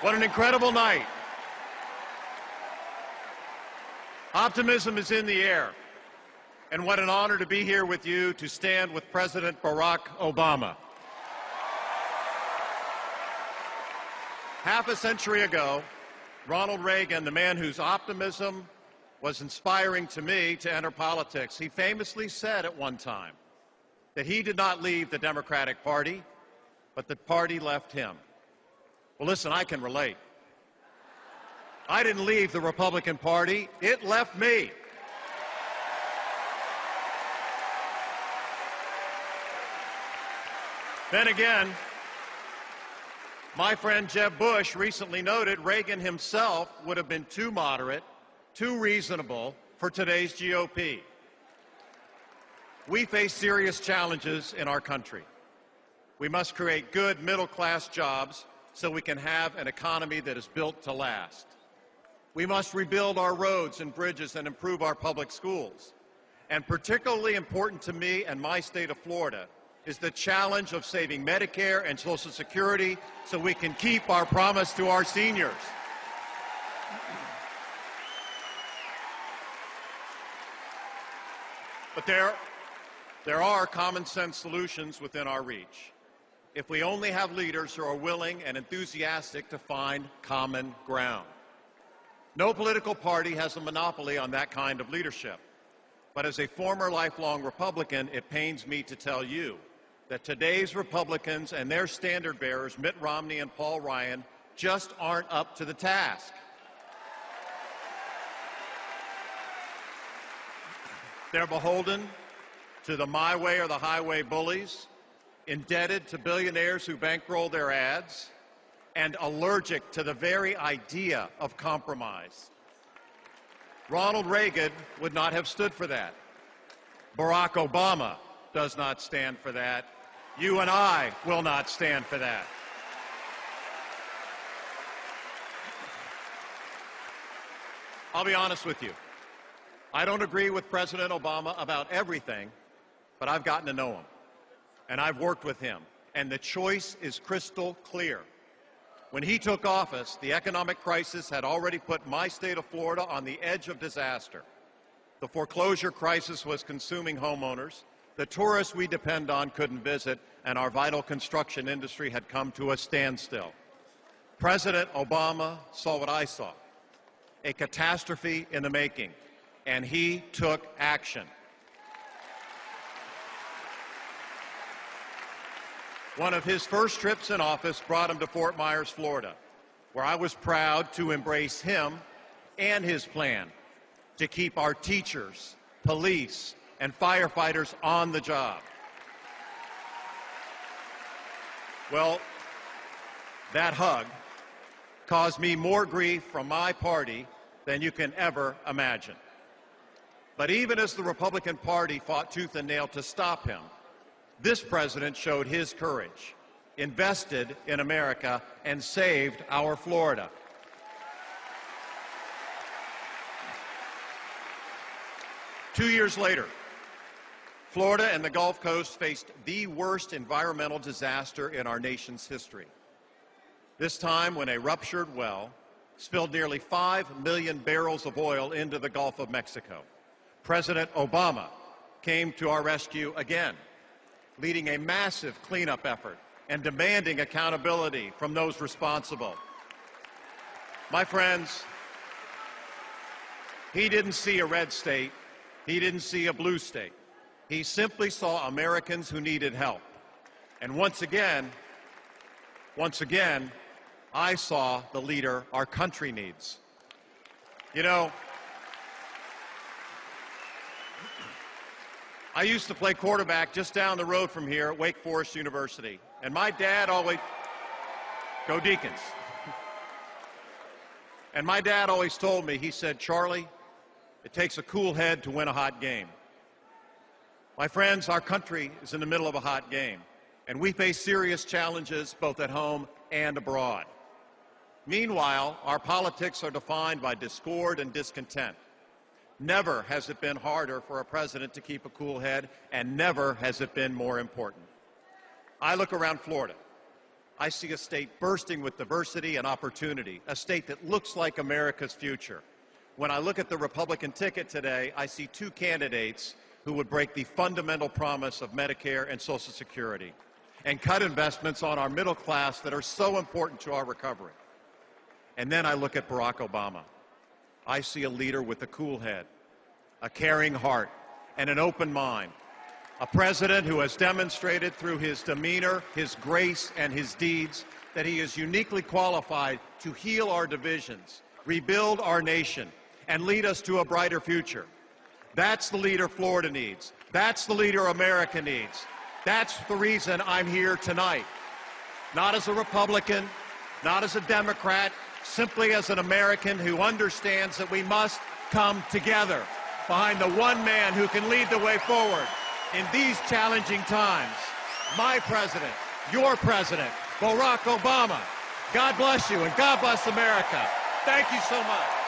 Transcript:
What an incredible night. Optimism is in the air. And what an honor to be here with you to stand with President Barack Obama. Half a century ago, Ronald Reagan, the man whose optimism was inspiring to me to enter politics, he famously said at one time that he did not leave the Democratic Party, but the party left him. Well, listen, I can relate. I didn't leave the Republican Party, it left me. Then again, my friend Jeb Bush recently noted Reagan himself would have been too moderate, too reasonable for today's GOP. We face serious challenges in our country. We must create good middle-class jobs so we can have an economy that is built to last. We must rebuild our roads and bridges and improve our public schools. And particularly important to me and my state of Florida is the challenge of saving Medicare and Social Security so we can keep our promise to our seniors. But there are common sense solutions within our reach. If we only have leaders who are willing and enthusiastic to find common ground. No political party has a monopoly on that kind of leadership. But as a former lifelong Republican, it pains me to tell you that today's Republicans and their standard bearers, Mitt Romney and Paul Ryan, just aren't up to the task. They're beholden to the my way or the highway bullies, indebted to billionaires who bankroll their ads, and allergic to the very idea of compromise. Ronald Reagan would not have stood for that. Barack Obama does not stand for that. You and I will not stand for that. I'll be honest with you. I don't agree with President Obama about everything, but I've gotten to know him, and I've worked with him, and the choice is crystal clear. When he took office, the economic crisis had already put my state of Florida on the edge of disaster. The foreclosure crisis was consuming homeowners. The tourists we depend on couldn't visit, and our vital construction industry had come to a standstill. President Obama saw what I saw, a catastrophe in the making, and he took action. One of his first trips in office brought him to Fort Myers, Florida, where I was proud to embrace him and his plan to keep our teachers, police, and firefighters on the job. Well, that hug caused me more grief from my party than you can ever imagine. But even as the Republican Party fought tooth and nail to stop him, this president showed his courage, invested in America, and saved our Florida. Two years later, Florida and the Gulf Coast faced the worst environmental disaster in our nation's history. This time when a ruptured well spilled nearly 5 million barrels of oil into the Gulf of Mexico. President Obama came to our rescue again, leading a massive cleanup effort and demanding accountability from those responsible. My friends, he didn't see a red state, he didn't see a blue state. He simply saw Americans who needed help. And once again, I saw the leader our country needs. You know, I used to play quarterback just down the road from here at Wake Forest University. And my dad always, go Deacons. And my dad always told me, he said, Charlie, it takes a cool head to win a hot game. My friends, our country is in the middle of a hot game, and we face serious challenges both at home and abroad. Meanwhile, our politics are defined by discord and discontent. Never has it been harder for a president to keep a cool head, and never has it been more important. I look around Florida. I see a state bursting with diversity and opportunity, a state that looks like America's future. When I look at the Republican ticket today, I see two candidates who would break the fundamental promise of Medicare and Social Security and cut investments on our middle class that are so important to our recovery. And then I look at Barack Obama. I see a leader with a cool head, a caring heart, and an open mind. A president who has demonstrated through his demeanor, his grace, and his deeds that he is uniquely qualified to heal our divisions, rebuild our nation, and lead us to a brighter future. That's the leader Florida needs. That's the leader America needs. That's the reason I'm here tonight. Not as a Republican, not as a Democrat, simply as an American who understands that we must come together behind the one man who can lead the way forward in these challenging times. My president, your president, Barack Obama. God bless you and God bless America. Thank you so much.